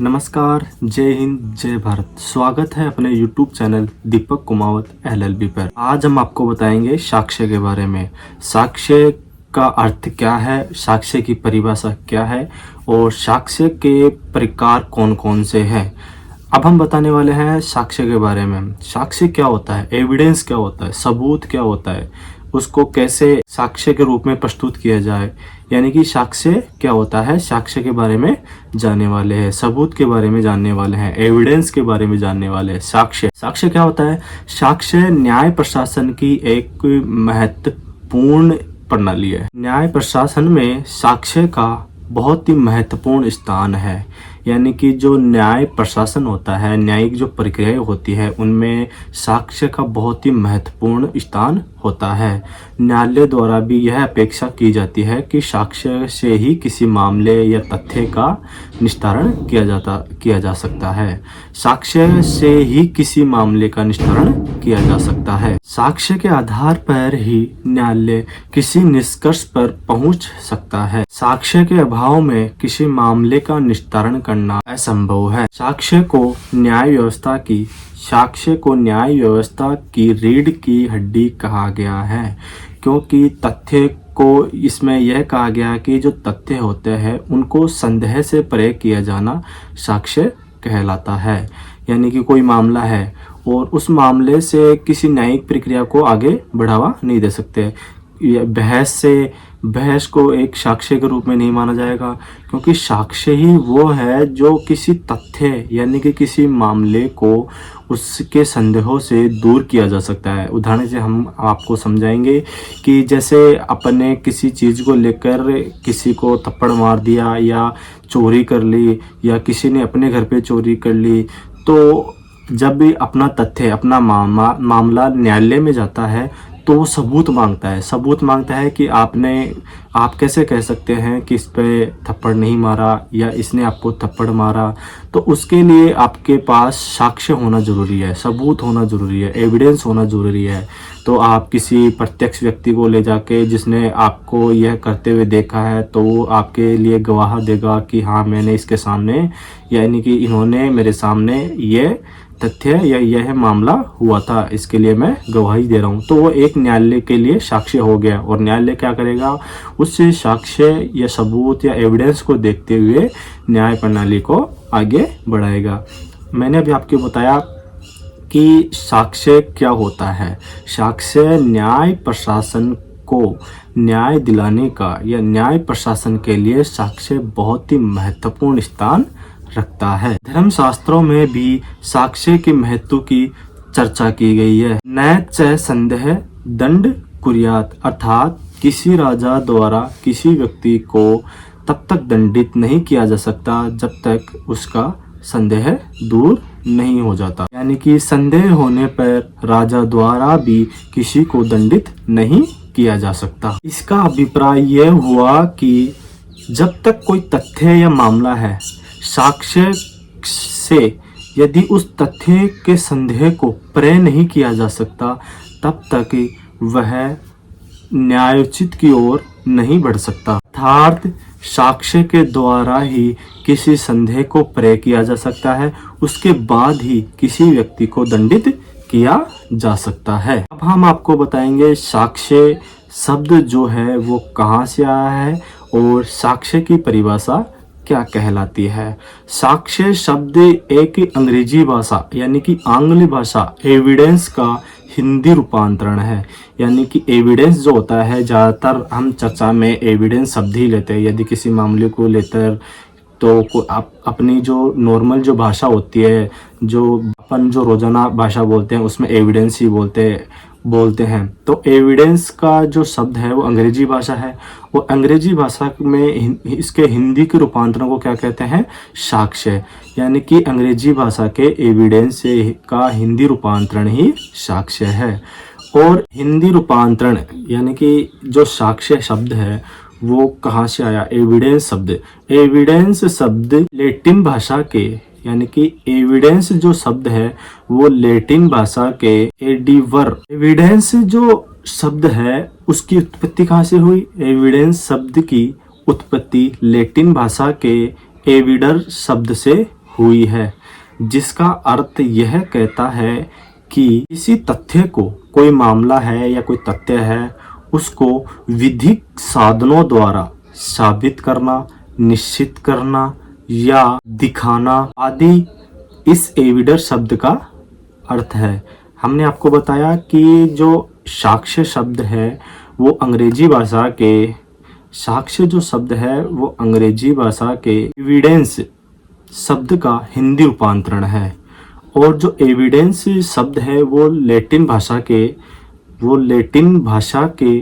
नमस्कार, जय हिंद, जय भारत। स्वागत है अपने YouTube चैनल दीपक कुमावत LLB पर। आज हम आपको बताएंगे साक्ष्य के बारे में। साक्ष्य का अर्थ क्या है, साक्ष्य की परिभाषा क्या है और साक्ष्य के प्रकार कौन कौन से हैं। अब हम बताने वाले हैं साक्ष्य के बारे में। साक्ष्य क्या होता है, एविडेंस क्या होता है, सबूत क्या होता है, उसको कैसे साक्ष्य के रूप में प्रस्तुत किया जाए, यानी कि साक्ष्य क्या होता है, साक्ष्य के बारे में जानने वाले हैं, सबूत के बारे में जानने वाले हैं, एविडेंस के बारे में जानने वाले हैं। साक्ष्य क्या होता है? साक्ष्य न्याय प्रशासन की एक महत्वपूर्ण प्रणाली है। न्याय प्रशासन में साक्ष्य का बहुत ही महत्वपूर्ण स्थान है। यानी कि जो न्याय प्रशासन होता है, न्यायिक जो प्रक्रियाएं होती है, उनमें साक्ष्य का बहुत ही महत्वपूर्ण स्थान होता है। न्यायालय द्वारा भी यह अपेक्षा की जाती है कि साक्ष्य से ही किसी मामले या तथ्य का निस्तारण किया जा सकता है। साक्ष्य से ही किसी मामले का निस्तारण किया जा सकता है। साक्ष्य के आधार पर ही न्यायालय किसी निष्कर्ष पर पहुंच सकता है। साक्ष्य के अभाव में किसी मामले का निस्तारण करना असंभव है। साक्ष्य को न्याय व्यवस्था की रीढ़ की हड्डी कहा गया है, क्योंकि तथ्य को इसमें यह कहा गया कि जो तथ्य होते हैं उनको संदेह से परे किया जाना साक्ष्य कहलाता है। यानी कि कोई मामला है और उस मामले से किसी न्यायिक प्रक्रिया को आगे बढ़ावा नहीं दे सकते। बहस को एक साक्ष्य के रूप में नहीं माना जाएगा, क्योंकि साक्ष्य ही वो है जो किसी तथ्य यानी कि किसी मामले को उसके संदेहों से दूर किया जा सकता है। उदाहरण से हम आपको समझाएंगे कि जैसे अपने किसी चीज़ को लेकर किसी को थप्पड़ मार दिया या चोरी कर ली या किसी ने अपने घर पे चोरी कर ली, तो जब भी अपना तथ्य अपना मामला न्यायालय में जाता है तो वो सबूत मांगता है कि आप कैसे कह सकते हैं कि इस पे थप्पड़ नहीं मारा या इसने आपको थप्पड़ मारा। तो उसके लिए आपके पास साक्ष्य होना ज़रूरी है, सबूत होना ज़रूरी है, एविडेंस होना ज़रूरी है। तो आप किसी प्रत्यक्ष व्यक्ति को ले जाके जिसने आपको यह करते हुए देखा है, तो वो आपके लिए गवाह देगा कि हाँ, मैंने इसके सामने यानी कि इन्होंने मेरे सामने ये तथ्य या यह मामला हुआ था, इसके लिए मैं गवाही दे रहा हूँ। तो वो एक न्यायालय के लिए साक्ष्य हो गया और न्यायालय क्या करेगा, उससे साक्ष्य या सबूत या एविडेंस को देखते हुए न्याय प्रणाली को आगे बढ़ाएगा। मैंने अभी आपको बताया कि साक्ष्य क्या होता है। साक्ष्य न्याय प्रशासन को न्याय दिलाने का या न्याय प्रशासन के लिए साक्ष्य बहुत ही महत्वपूर्ण स्थान रखता है। धर्म शास्त्रों में भी साक्ष्य के महत्व की चर्चा की गई है। नैच संदेह दंड कुर्यात, अर्थात किसी राजा द्वारा किसी व्यक्ति को तब तक दंडित नहीं किया जा सकता जब तक उसका संदेह दूर नहीं हो जाता। यानी कि संदेह होने पर राजा द्वारा भी किसी को दंडित नहीं किया जा सकता। इसका अभिप्राय यह हुआ कि जब तक कोई तथ्य या मामला है, साक्ष्य से यदि उस तथ्य के संदेह को परे नहीं किया जा सकता, तब तक वह न्यायोचित की ओर नहीं बढ़ सकता। अर्थात साक्ष्य के द्वारा ही किसी संदेह को परे किया जा सकता है, उसके बाद ही किसी व्यक्ति को दंडित किया जा सकता है। अब हम आपको बताएंगे साक्ष्य शब्द जो है वो कहाँ से आया है और साक्ष्य की परिभाषा क्या कहलाती है। साक्ष्य शब्द एक अंग्रेजी भाषा यानी कि आंग्ल भाषा एविडेंस का हिंदी रूपांतरण है। यानी कि एविडेंस जो होता है, ज़्यादातर हम चर्चा में एविडेंस शब्द ही लेते हैं। यदि किसी मामले को लेकर तो अपनी जो नॉर्मल जो भाषा होती है, जो अपन जो रोजाना भाषा बोलते हैं, उसमें एविडेंस ही बोलते हैं। तो एविडेंस का जो शब्द है वो अंग्रेजी भाषा है। वो अंग्रेजी भाषा में इसके हिंदी के रूपांतरण को क्या कहते हैं, साक्ष्य। यानी कि अंग्रेजी भाषा के एविडेंस का हिंदी रूपांतरण ही साक्ष्य है। और हिंदी रूपांतरण यानी कि जो साक्ष्य शब्द है वो कहाँ से आया, एविडेंस शब्द लैटिन भाषा के यानी कि एविडेंस जो शब्द है वो लैटिन भाषा के एविडेंस जो शब्द है उसकी उत्पत्ति कहाँ से हुई। एविडेंस शब्द की उत्पत्ति लैटिन भाषा के एविडर शब्द से हुई है, जिसका अर्थ यह कहता है कि किसी तथ्य को, कोई मामला है या कोई तथ्य है, उसको विधिक साधनों द्वारा साबित करना, निश्चित करना या दिखाना आदि इस एविडेंस शब्द का अर्थ है। हमने आपको बताया कि जो साक्ष्य शब्द है वो अंग्रेजी भाषा के, साक्ष्य जो शब्द है वो अंग्रेजी भाषा के एविडेंस शब्द का हिंदी रूपांतरण है, और जो एविडेंस शब्द है वो लैटिन भाषा के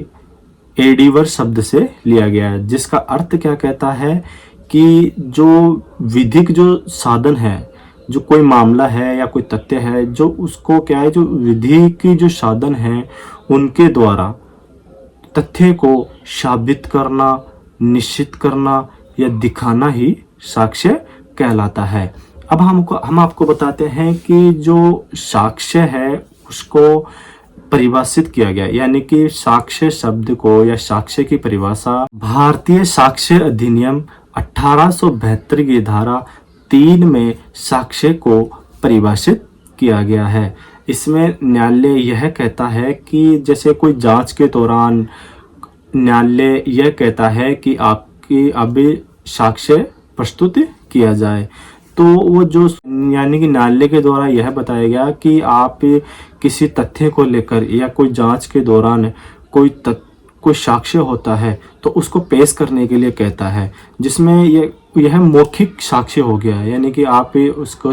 एडिवर शब्द से लिया गया है, जिसका अर्थ क्या कहता है कि जो विधिक जो साधन है, जो कोई मामला है या कोई तथ्य है, जो उसको क्या है, जो विधि की जो साधन है उनके द्वारा तथ्य को साबित करना, निश्चित करना या दिखाना ही साक्ष्य कहलाता है। अब हम आपको बताते हैं कि जो साक्ष्य है उसको परिभाषित किया गया, यानी कि साक्ष्य शब्द को या साक्ष्य की परिभाषा भारतीय साक्ष्य अधिनियम 1872 की धारा 3 में साक्ष्य को परिभाषित किया गया है। इसमें न्यायालय यह कहता है कि जैसे कोई जांच के दौरान न्यायालय यह कहता है कि आपकी अभी साक्ष्य प्रस्तुत किया जाए, तो वो जो यानी कि न्यायालय के द्वारा यह बताया गया कि आप किसी तथ्य को लेकर या कोई जांच के दौरान कोई साक्ष्य होता है तो उसको पेश करने के लिए कहता है, जिसमें यह मौखिक साक्ष्य हो गया, यानी कि आप उसको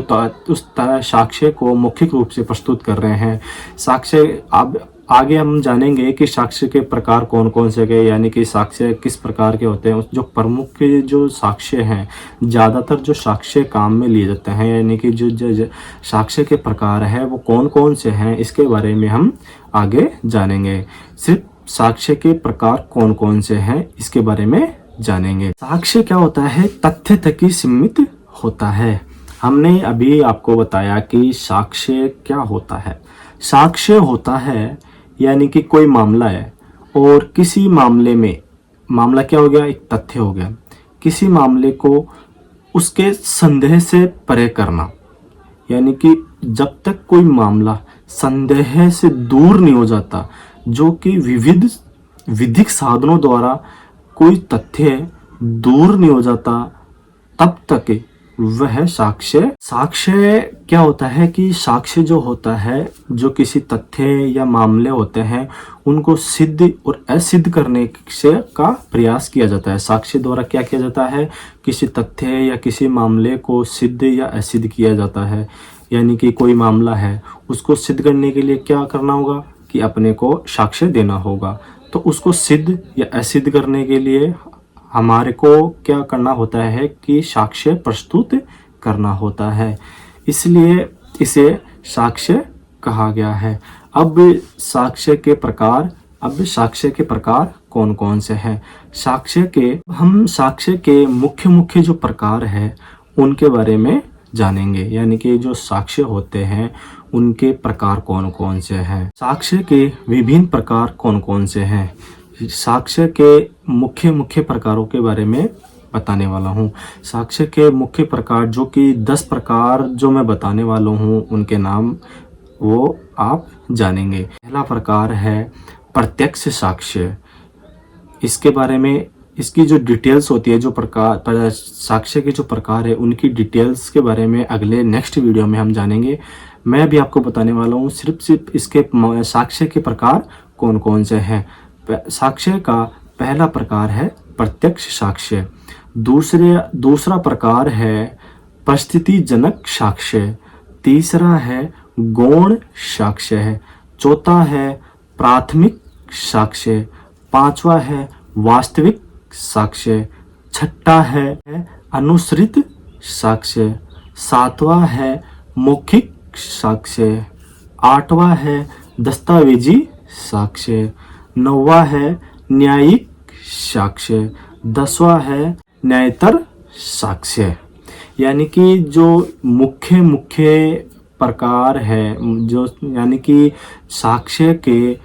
उस तरह साक्ष्य को मौखिक रूप से प्रस्तुत कर रहे हैं। साक्ष्य अब आगे हम जानेंगे कि साक्ष्य के प्रकार कौन कौन से गए, यानी कि साक्ष्य किस प्रकार के होते हैं। जो प्रमुख जो साक्ष्य हैं, ज़्यादातर जो साक्ष्य काम में लिए जाते हैं, यानी कि जो साक्ष्य के प्रकार है वो कौन कौन से हैं, इसके बारे में हम आगे जानेंगे। सिर्फ साक्ष्य के प्रकार कौन कौन से हैं इसके बारे में जानेंगे। साक्ष्य क्या होता है? तथ्य तक ही सीमित होता है। हमने अभी आपको बताया कि साक्ष्य क्या होता है। साक्ष्य होता है यानी कि कोई मामला है और किसी मामले में, मामला क्या हो गया, एक तथ्य हो गया, किसी मामले को उसके संदेह से परे करना, यानी कि जब तक कोई मामला संदेह से दूर नहीं हो जाता, जो कि विधिक साधनों द्वारा कोई तथ्य दूर नहीं हो जाता, तब तक वह साक्ष्य क्या होता है कि साक्ष्य जो होता है, जो किसी तथ्य या मामले होते हैं उनको सिद्ध और असिद्ध करने से का प्रयास किया जाता है। साक्ष्य द्वारा क्या किया जाता है, किसी तथ्य या किसी मामले को सिद्ध या असिद्ध किया जाता है। यानी कि कोई मामला है, उसको सिद्ध करने के लिए क्या करना होगा कि अपने को साक्ष्य देना होगा। तो उसको सिद्ध या असिद्ध करने के लिए हमारे को क्या करना होता है कि साक्ष्य प्रस्तुत करना होता है, इसलिए इसे साक्ष्य कहा गया है। अब साक्ष्य के प्रकार कौन कौन से हैं? साक्ष्य के मुख्य जो प्रकार है उनके बारे में जानेंगे, यानी कि जो साक्ष्य होते हैं उनके प्रकार कौन कौन से हैं। साक्ष्य के विभिन्न प्रकार कौन कौन से हैं, साक्ष्य के मुख्य प्रकारों के बारे में बताने वाला हूँ। साक्ष्य के मुख्य प्रकार जो कि 10 प्रकार जो मैं बताने वाला हूँ, उनके नाम वो आप जानेंगे। पहला प्रकार है प्रत्यक्ष साक्ष्य। इसके बारे में, इसकी जो डिटेल्स होती है, जो प्रकार साक्ष्य के जो प्रकार है उनकी डिटेल्स के बारे में अगले नेक्स्ट वीडियो में हम जानेंगे। मैं भी आपको बताने वाला हूँ सिर्फ इसके साक्ष्य के प्रकार कौन कौन से हैं। साक्ष्य का पहला प्रकार है प्रत्यक्ष साक्ष्य। दूसरा प्रकार है परिस्थितिजनक साक्ष्य। तीसरा है गौण साक्ष्य है। चौथा है प्राथमिक साक्ष्य। पांचवा है वास्तविक साक्ष्य। छठा है अनुसृत साक्ष्य। सातवां है मौखिक साक्ष्य। आठवां है दस्तावेजी साक्ष्य। नौवां है न्यायिक साक्ष्य। 10वां है न्यायतर साक्ष्य। यानी कि जो मुख्य प्रकार है, जो यानी कि साक्ष्य के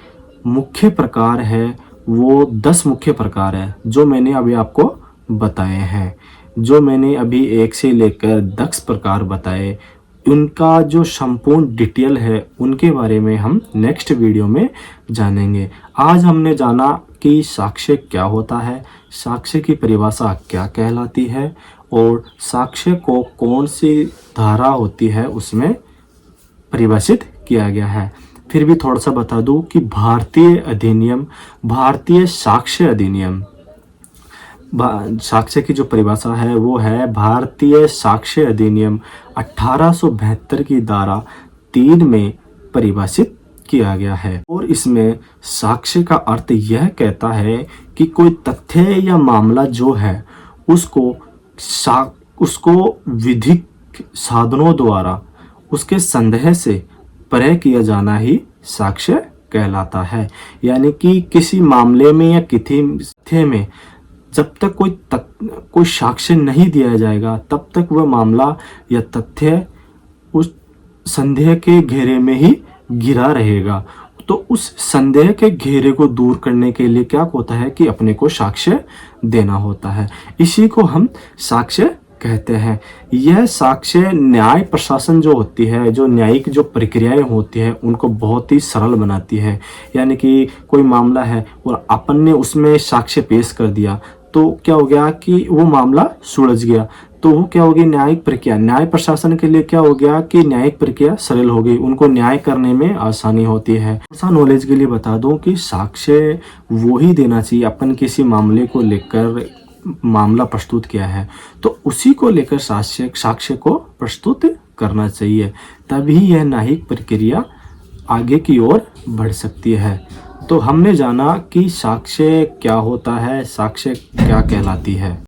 मुख्य प्रकार है वो 10 मुख्य प्रकार है जो मैंने अभी आपको बताए हैं। जो मैंने अभी 1 से लेकर 10 प्रकार बताए, उनका जो संपूर्ण डिटेल है उनके बारे में हम नेक्स्ट वीडियो में जानेंगे। आज हमने जाना कि साक्ष्य क्या होता है, साक्ष्य की परिभाषा क्या कहलाती है और साक्ष्य को कौन सी धारा होती है उसमें परिभाषित किया गया है। फिर भी थोड़ा सा बता दूं कि भारतीय साक्ष्य अधिनियम, साक्ष्य की जो परिभाषा है वो है भारतीय साक्ष्य अधिनियम 1872 की धारा 3 में परिभाषित किया गया है। और इसमें साक्ष्य का अर्थ यह कहता है कि कोई तथ्य या मामला जो है उसको विधिक साधनों द्वारा उसके संदेह से परे किया जाना ही साक्ष्य कहलाता है। यानी कि किसी मामले में या किसी तथ्य में जब तक कोई साक्ष्य नहीं दिया जाएगा तब तक वह मामला या तथ्य उस संदेह के घेरे में ही घिरा रहेगा। तो उस संदेह के घेरे को दूर करने के लिए क्या होता है कि अपने को साक्ष्य देना होता है। इसी को हम साक्ष्य कहते हैं। यह साक्ष्य न्याय प्रशासन जो होती है, जो न्यायिक जो प्रक्रियाएं होती है उनको बहुत ही सरल बनाती है। यानी कि कोई मामला है और अपन ने उसमें साक्ष्य पेश कर दिया तो क्या हो गया कि वो मामला सुलझ गया। तो वो क्या होगी, न्यायिक प्रक्रिया, न्याय प्रशासन के लिए क्या हो गया कि न्यायिक प्रक्रिया सरल हो गई, उनको न्याय करने में आसानी होती है। ऐसा नॉलेज के लिए बता दूं कि साक्ष्य वो ही देना चाहिए, अपन किसी मामले को लेकर मामला प्रस्तुत किया है तो उसी को लेकर साक्ष्य को प्रस्तुत करना चाहिए, तभी यह न्यायिक प्रक्रिया आगे की ओर बढ़ सकती है। तो हमने जाना कि साक्ष्य क्या होता है, साक्ष्य क्या कहलाती है।